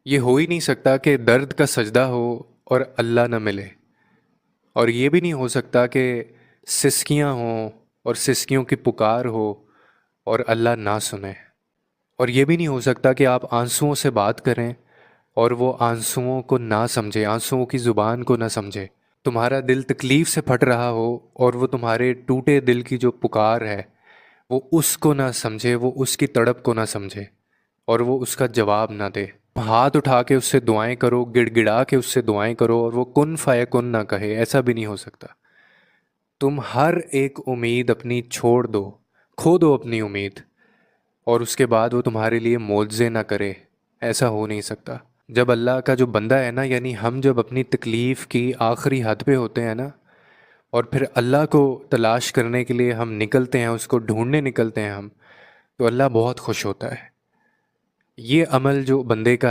یہ ہو ہی نہیں سکتا کہ درد کا سجدہ ہو اور اللہ نہ ملے، اور یہ بھی نہیں ہو سکتا کہ سسکیاں ہوں اور سسکیوں کی پکار ہو اور اللہ نہ سنے، اور یہ بھی نہیں ہو سکتا کہ آپ آنسوؤں سے بات کریں اور وہ آنسوؤں کو نہ سمجھے، آنسوؤں کی زبان کو نہ سمجھے۔ تمہارا دل تکلیف سے پھٹ رہا ہو اور وہ تمہارے ٹوٹے دل کی جو پکار ہے وہ اس کو نہ سمجھے، وہ اس کی تڑپ کو نہ سمجھے اور وہ اس کا جواب نہ دے۔ ہاتھ اٹھا کے اس سے دعائیں کرو، گڑ گڑا کے اس سے دعائیں کرو اور وہ کن فیکن نہ کہے، ایسا بھی نہیں ہو سکتا۔ تم ہر ایک امید اپنی چھوڑ دو، کھو دو اپنی امید، اور اس کے بعد وہ تمہارے لیے معجزے نہ کرے، ایسا ہو نہیں سکتا۔ جب اللہ کا جو بندہ ہے نا، یعنی ہم جب اپنی تکلیف کی آخری حد پہ ہوتے ہیں نا، اور پھر اللہ کو تلاش کرنے کے لیے ہم نکلتے ہیں، اس کو ڈھونڈنے نکلتے ہیں ہم، تو اللہ بہت خوش ہوتا ہے۔ یہ عمل جو بندے کا